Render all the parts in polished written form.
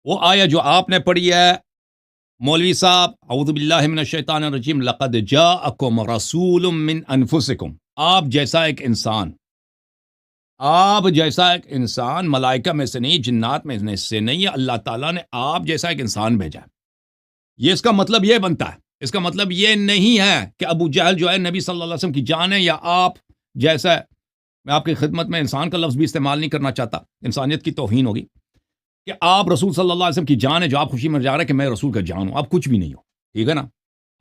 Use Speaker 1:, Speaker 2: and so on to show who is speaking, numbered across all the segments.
Speaker 1: وہ آیا جو آپ نے پڑھی ہے مولوی صاحب، اعوذ باللہ من الشیطان الرجیم، لقد جاءکم رسول من انفسکم، آپ جیسا ایک انسان ملائکہ میں سے نہیں، جنات میں سے نہیں ہے، اللہ تعالیٰ نے آپ جیسا ایک انسان بھیجا ہے۔ یہ اس کا مطلب یہ بنتا ہے، اس کا مطلب یہ نہیں ہے کہ ابو جہل جو ہے نبی صلی اللہ علیہ وسلم کی جان ہے یا آپ جیسا ہے۔ میں آپ کی خدمت میں انسان کا لفظ بھی استعمال نہیں کرنا چاہتا، انسانیت کی توہین ہوگی کہ آپ رسول صلی اللہ علیہ وسلم کی جان ہے، جو آپ خوشی میں جا رہے ہیں کہ میں رسول کا جان ہوں، آپ کچھ بھی نہیں ہو، ٹھیک ہے نا؟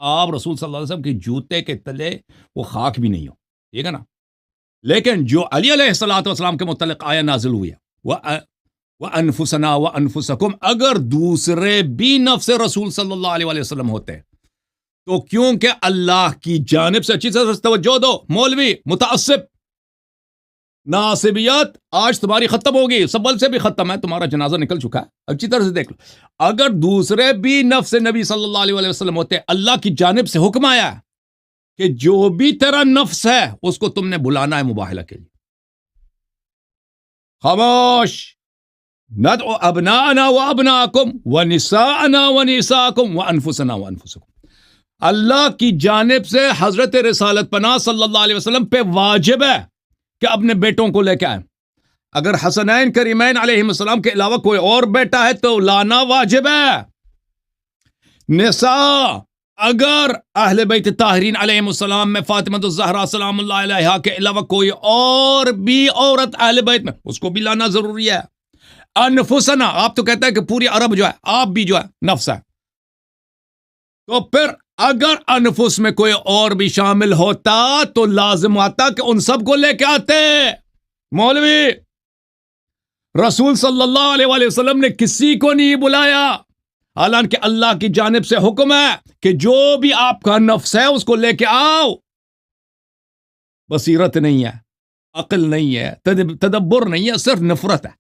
Speaker 1: آپ رسول صلی اللہ علیہ وسلم کے جوتے کے تلے وہ خاک بھی نہیں ہو، ٹھیک ہے نا؟ لیکن جو علی علیہ الصلوۃ والسلام کے متعلق آیا نازل ہوئی ہے، وَأَنفُسَنَا وَأَنفُسَكُمْ، اگر دوسرے بھی نفس رسول صلی اللہ علیہ وآلہ وسلم ہوتے تو کیونکہ اللہ کی جانب سے، اچھی طرح سے توجہ دو مولوی متعصب، ناصبیت آج تمہاری ختم ہوگی، سبل سے بھی ختم ہے، تمہارا جنازہ نکل چکا ہے، اچھی طرح سے دیکھ لو۔ اگر دوسرے بھی نفس نبی صلی اللہ علیہ وآلہ وسلم ہوتے، اللہ کی جانب سے حکم آیا کہ جو بھی تیرا نفس ہے اس کو تم نے بلانا ہے مباہلہ کے لیے، خاموش، ندعو ابناءنا وابناءکم ونساءنا ونساءکم وانفسنا وانفسکم۔ اللہ کی جانب سے حضرت رسالت پناہ صلی اللہ علیہ وسلم پہ واجب ہے کہ اپنے بیٹوں کو لے کے آئیں۔ اگر حسنین کریمین علیہ السلام کے علاوہ کوئی اور بیٹا ہے تو لانا واجب ہے۔ نساء، اگر اہل بیت طاہرین علیہ السلام میں فاطمہ الزہرا سلام اللہ علیہا کے علاوہ کوئی اور بھی عورت اہل بیت میں، اس کو بھی لانا ضروری ہے۔ انفسنا، آپ تو کہتے ہیں کہ پوری عرب جو ہے، آپ بھی جو ہے نفس ہے، تو پھر اگر انفس میں کوئی اور بھی شامل ہوتا تو لازم آتا کہ ان سب کو لے کے آتے۔ مولوی، رسول صلی اللہ علیہ وآلہ وسلم نے کسی کو نہیں بلایا، حالانکہ اللہ کی جانب سے حکم ہے کہ جو بھی آپ کا نفس ہے اس کو لے کے آؤ۔ بصیرت نہیں ہے، عقل نہیں ہے، تدبر نہیں ہے، صرف نفرت ہے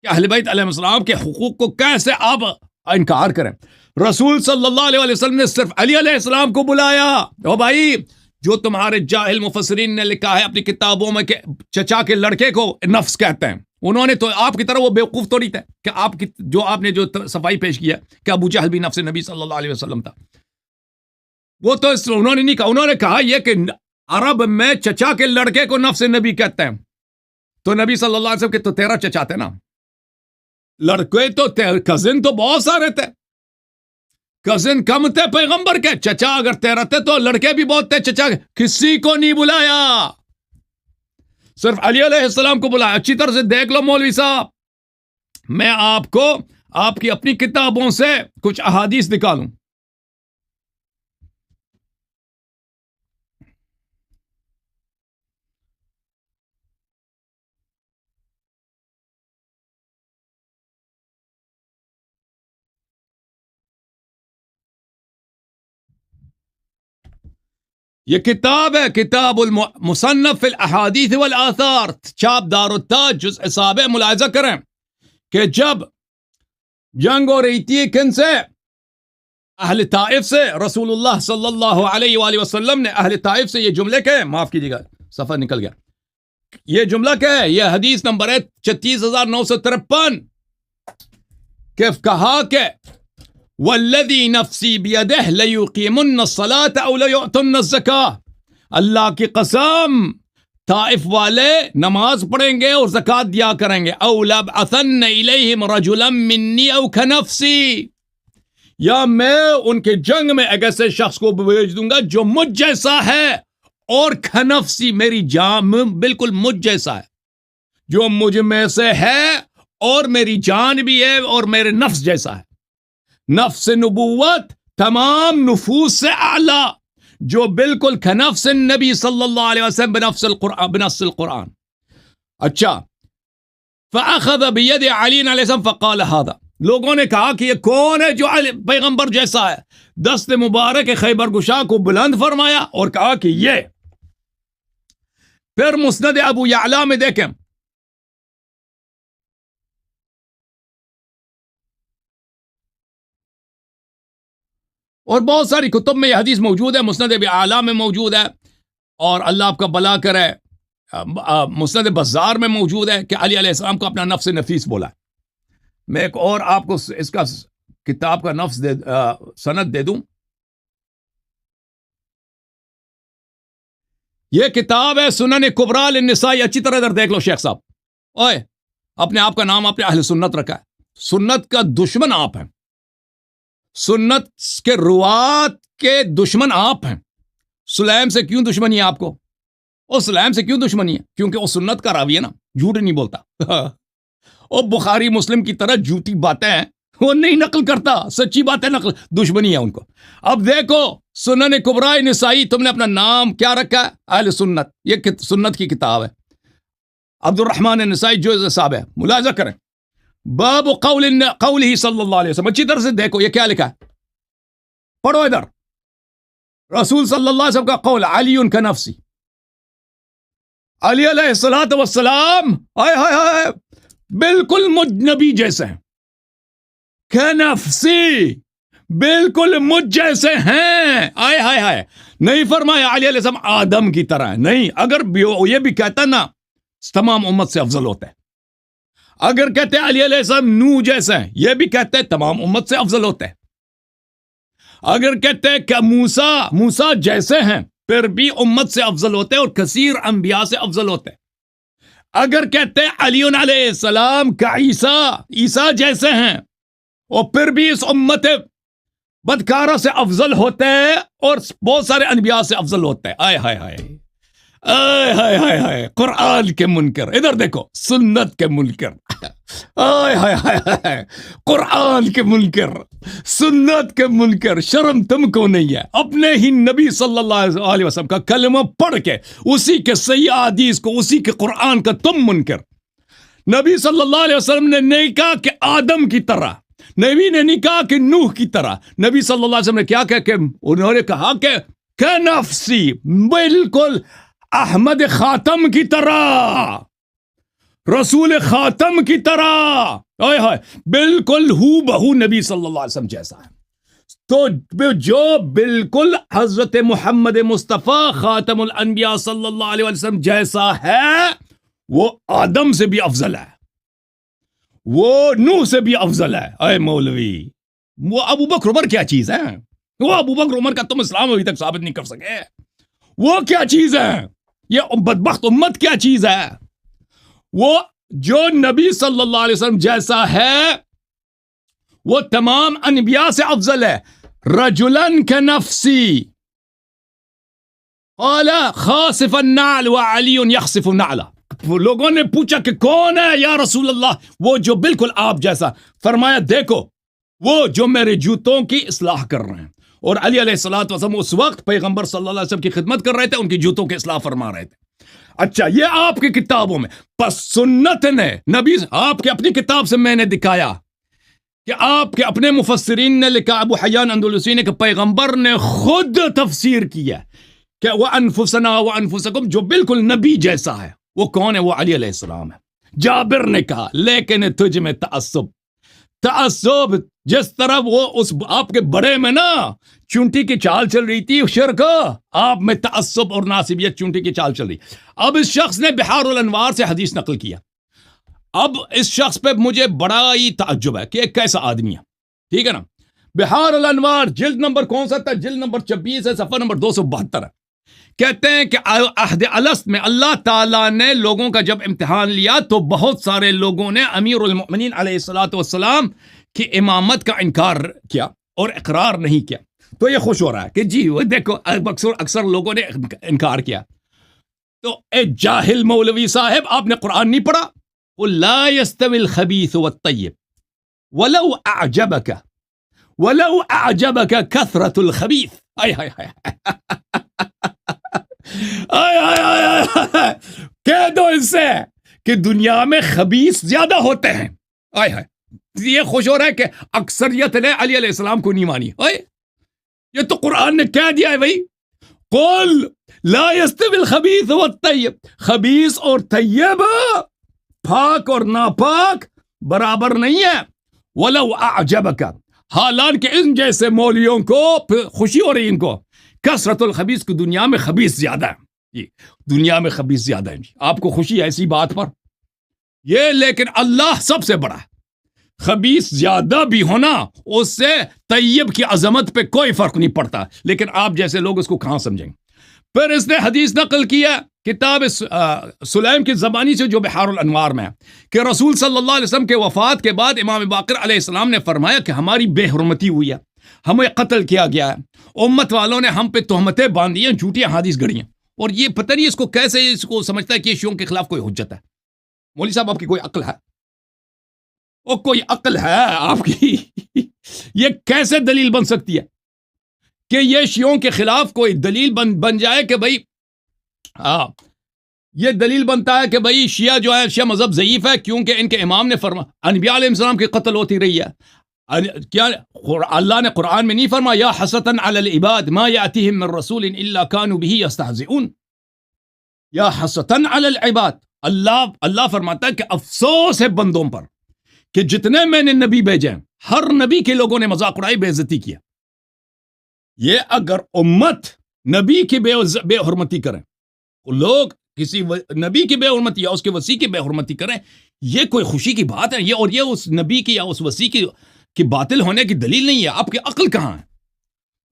Speaker 1: کہ اہل بیت علیہ السلام کے حقوق کو کیسے آپ انکار کریں۔ رسول صلی اللہ علیہ وآلہ وسلم نے صرف علی علیہ السلام کو بلایا۔ او بھائی، جو تمہارے جاہل مفسرین نے لکھا ہے اپنی کتابوں میں کہ چچا کے لڑکے کو نفس کہتے ہیں، انہوں نے تو آپ کی طرح وہ بیوقوف تو نہیں تھے کہ آپ نے جو صفائی پیش کیا کہ ابو جہل بھی نفس نبی صلی اللہ علیہ وسلم تھا، وہ تو انہوں نے نہیں کہا، انہوں نے کہا یہ کہ عرب میں چچا کے لڑکے کو نفس نبی کہتے ہیں، تو نبی صلی اللہ علیہ وسلم کے تو 13 چچا تھے نا، لڑکے تو کزن تو بہت سارے تھے، کزن کم تھے پیغمبر کے، چچا اگر 13 تھے تو لڑکے بھی بہت تھے، چچا کسی کو نہیں بلایا، صرف علی علیہ السلام کو بلایا۔ اچھی طرح سے دیکھ لو مولوی صاحب، میں آپ کو آپ کی اپنی کتابوں سے کچھ احادیث نکالوں۔ یہ کتاب ہے، کتاب المصنف فی الاحادیث والآثار، چھاپ دار التاج، جزء 7، ملاحظہ کریں کہ جب جنگ ہو رہی تھی کن سے؟ اہل طائف سے، رسول اللہ صلی اللہ علیہ وآلہ وسلم نے اہل طائف سے یہ جملے کہے، معاف کیجیے گا صفحہ نکل گیا، یہ جملہ کیا ہے؟ یہ حدیث نمبر ہے 36953، کہ کہا کہ والذی نفسی بیدہ لیقیمن الصلاة او لیؤتن الزکاة، اللہ کی قسم طائف والے نماز پڑھیں گے اور زکوٰۃ دیا کریں گے، او لابعثن الیہم رجلا منی او کنفسی، یا میں ان کے جنگ میں ایک ایسے شخص کو بھیج دوں گا جو مجھ جیسا ہے، اور کنفسی، میری جان بالکل مجھ جیسا ہے، جو مجھ میں سے ہے اور میری جان بھی ہے اور میرے نفس جیسا ہے، نفس نبوت تمام نفوس سے اعلیٰ، جو بالکل کنفس نبی صلی اللہ علیہ وسلم بنفس القرآن۔ اچھا، فأخذ بید علی علیہ السلام فقال هذا، لوگوں نے کہا کہ یہ کون ہے جو پیغمبر جیسا ہے؟ دست مبارک خیبر گشا کو بلند فرمایا اور کہا کہ یہ۔ پھر مسند ابو یعلا میں دیکھیں، اور بہت ساری کتب میں یہ حدیث موجود ہے، مسند ابی اعلیٰ میں موجود ہے، اور اللہ آپ کا بھلا کرے مسند بزار میں موجود ہے کہ علی علیہ السلام کو اپنا نفس نفیس بولا ہے۔ میں ایک اور آپ کو اس کا کتاب کا نفس سند دے دوں. یہ کتاب ہے سنن کبریٰ للنسائی. اچھی طرح ادھر دیکھ لو شیخ صاحب. اوئے اپنے آپ کا نام اپنے اہل سنت رکھا ہے. سنت کا دشمن آپ ہیں. سنت کے روات کے دشمن آپ ہیں. سلیم سے کیوں دشمنی ہے آپ کو؟ وہ سلیم سے کیوں دشمنی ہے؟ کیونکہ وہ سنت کا راوی ہے نا، جھوٹ نہیں بولتا. وہ بخاری مسلم کی طرح جھوٹی باتیں ہیں وہ نہیں نقل کرتا، سچی باتیں نقل. دشمنی ہے ان کو. اب دیکھو سنن کبریٰ نسائی، تم نے اپنا نام کیا رکھا ہے؟ اہل سنت. یہ سنت کی کتاب ہے. عبد الرحمن نسائی جو صاحب ہے، ملاحظہ کریں. باب قولہ صلی اللہ علیہ وسلم. اچھی طرح سے دیکھو یہ کیا لکھا ہے، پڑھو ادھر. رسول صلی اللہ علیہ وسلم کا قول، علی کا نفسی. علی علیہ الصلوۃ والسلام ہائے ہائے ہائے بالکل مجھ نبی جیسے ہیں. کنفسی بالکل مجھ جیسے ہیں. آئے ہائے ہائے نہیں فرمایا علی علیہ السلام آدم کی طرح. نہیں، اگر یہ بھی کہتا نا تمام امت سے افضل ہوتا ہے. اگر کہتے علی علیہ السلام نوح جیسے ہیں، یہ بھی کہتے ہیں تمام امت سے افضل ہوتا ہے. اگر کہتے ہیں کہ موسیٰ جیسے ہیں، پھر بھی امت سے افضل ہوتے ہیں اور کثیر انبیاء سے افضل ہوتے ہیں. اگر کہتے ہیں علی علیہ السلام کا عیسیٰ جیسے ہیں، اور پھر بھی اس امت بدکارہ سے افضل ہوتے ہیں اور بہت سارے انبیاء سے افضل ہوتے ہیں. آئے ہائے ہائے آئے ہائے ہائے ہائے قرآن کے منکر. ادھر دیکھو سنت کے منکر. آئے ہائے ہائے ہائے قرآن کے منکر، سنت کے منکر. شرم تم کو نہیں ہے؟ اپنے ہی نبی صلی اللہ علیہ وسلم کا کلمہ پڑھ کے اسی کے صحیح حدیث کو، اسی کے قرآن کا تم منکر. نبی صلی اللہ علیہ وسلم نے نہیں کہا کہ آدم کی طرح، نبی نے نہیں کہا کہ نوح کی طرح. نبی صلی اللہ علیہ وسلم نے کیا کہ انہوں نے کہا کہ نفسی بالکل احمد خاتم کی طرح، رسول خاتم کی طرح. آئے ہائے بالکل ہو بہو نبی صلی اللہ علیہ وسلم جیسا ہے. تو جو بالکل حضرت محمد مصطفیٰ خاتم الانبیاء صلی اللہ علیہ وسلم جیسا ہے، وہ آدم سے بھی افضل ہے، وہ نوح سے بھی افضل ہے. اے مولوی، وہ ابو بکر عمر کیا چیز ہے؟ وہ ابو بکر عمر کا تم اسلام ابھی تک ثابت نہیں کر سکے. وہ کیا چیز ہے؟ یہ بدبخت امت کیا چیز ہے؟ وہ جو نبی صلی اللہ علیہ وسلم جیسا ہے وہ تمام انبیاء سے افضل ہے. رجلن کنفسی قال خاسف النعل وعلی یخسف النعل. لوگوں نے پوچھا کہ کون ہے یا رسول اللہ؟ وہ جو بالکل آپ جیسا. فرمایا دیکھو وہ جو میرے جوتوں کی اصلاح کر رہے ہیں. اور علی علیہ الصلوۃ والسلام اس وقت پیغمبر صلی اللہ علیہ وسلم کی خدمت کر رہے تھے، ان کی جوتوں کی اصلاح فرما رہے تھے. اچھا یہ آپ کی کتابوں میں، پس سنت نے نبی آپ کے اپنی کتاب سے میں نے دکھایا کہ آپ کے اپنے مفسرین نے لکھا، ابو حیان اندلسی نے، کہ پیغمبر نے خود تفسیر کیا کہ وَأَنفُسَنَا وَأَنفُسَكُمْ، جو بالکل نبی جیسا ہے. وہ کون ہے؟ وہ علی علیہ السلام ہے. جابر نے کہا لیکن تجھ میں تعصب جس طرح وہ اس آپ کے بڑے میں نا چونٹی کی چال چل رہی تھی شرک، آپ میں تعصب اور ناسبیت چونٹی کی چال چل رہی. اب اس شخص نے بحار الانوار سے حدیث نقل کیا. اب اس شخص پہ مجھے بڑا ہی تعجب ہے کہ ایک کیسا آدمی ہے. ٹھیک ہے نا؟ بحار الانوار جلد نمبر کون سا تھا؟ جلد نمبر 26 ہے، صفحہ نمبر 272 ہے. کہتے ہیں کہ عہد الست میں اللہ تعالیٰ نے لوگوں کا جب امتحان لیا تو بہت سارے لوگوں نے امیر المؤمنین علیہ الصلوۃ والسلام کی امامت کا انکار کیا اور اقرار نہیں کیا. تو یہ خوش ہو رہا ہے کہ جی وہ دیکھو اکثر لوگوں نے انکار کیا. تو اے جاہل مولوی صاحب، آپ نے قرآن نہیں پڑھا؟ قل لا يستوي الخبيث والطيب ولو اعجبك كثرة الخبيث. آئے ہائے ہائے کہہ دو اس سے کہ دنیا میں خبیث زیادہ ہوتے ہیں. آئے ہائے یہ خوش ہو رہا ہے کہ اکثریت نے علی علیہ السلام کو نہیں مانی. یہ تو قرآن نے کہہ دیا ہے بھائی، قل لا يستوي الخبيث والطيب، خبیث اور طیب، پاک اور ناپاک برابر نہیں ہے. ولو اعجبک، حالانکہ ان جیسے مولویوں کو خوشی ہو رہی ان کو، کثرت الخبیث کی دنیا میں خبیث زیادہ ہے. جی دنیا میں خبیث زیادہ ہے. آپ کو خوشی ہے ایسی بات پر؟ یہ لیکن اللہ سب سے بڑا ہے. خبیث زیادہ بھی ہونا اس سے طیب کی عظمت پہ کوئی فرق نہیں پڑتا، لیکن آپ جیسے لوگ اس کو کہاں سمجھیں گے؟ پھر اس نے حدیث نقل کیا کتاب سلیم کی زبانی سے جو بحار الانوار میں ہے کہ رسول صلی اللہ علیہ وسلم کے وفات کے بعد امام باقر علیہ السلام نے فرمایا کہ ہماری بے حرمتی ہوئی ہے، ہمیں قتل کیا گیا ہے، امت والوں نے ہم پہ تہمتیں باندھی ہیں، جھوٹی احادیث گڑھی ہیں، اور یہ پتہ نہیں اس کو کیسے اس کو سمجھتا ہے کہ شیعوں کے خلاف کوئی حجت ہے۔ مولوی صاحب آپ کی کوئی عقل ہے؟ او کوئی عقل ہے آپ کی؟ یہ کیسے دلیل بن سکتی ہے کہ یہ شیعوں کے خلاف کوئی دلیل بن جائے کہ بھائی یہ دلیل بنتا ہے کہ بھائی شیعہ جو ہے شیعہ مذہب ضعیف ہے کیونکہ ان کے امام نے فرمایا انبیاء علیہ السلام کی قتل ہوتی رہی ہے۔ کیا اللہ نے قرآن میں نہیں فرمایا یا حسرتاً علی العباد ما یاتیہم من رسول الا کانوا بہ یستہزئون؟ یا حسرتاً علی العباد، اللہ فرماتا ہے کہ افسوس ہے بندوں پر کہ جتنے میں نے نبی بھیجے ہیں ہر نبی کے لوگوں نے مذاق اڑائی، بے عزتی کیا۔ یہ اگر امت نبی کی بے حرمتی کریں، لوگ کسی نبی کی بے حرمتی یا اس کے وصی کی بے حرمتی کریں، یہ کوئی خوشی کی بات ہے؟ یہ اس نبی کی یا اس وصی کی باطل ہونے کی دلیل نہیں ہے۔ آپ کی عقل کہاں ہے؟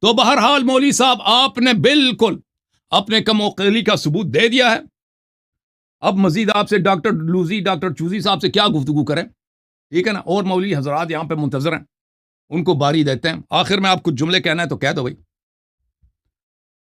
Speaker 1: تو بہرحال مولوی صاحب آپ نے بالکل اپنے کم عقلی کا ثبوت دے دیا ہے۔ اب مزید آپ سے ڈاکٹر لوزی ڈاکٹر چوزی صاحب سے کیا گفتگو کریں، ٹھیک ہے نا؟ اور مولوی حضرات یہاں پہ منتظر ہیں، ان کو باری دیتے ہیں۔ آخر میں آپ کچھ جملے کہنا ہے تو کہہ دو بھائی۔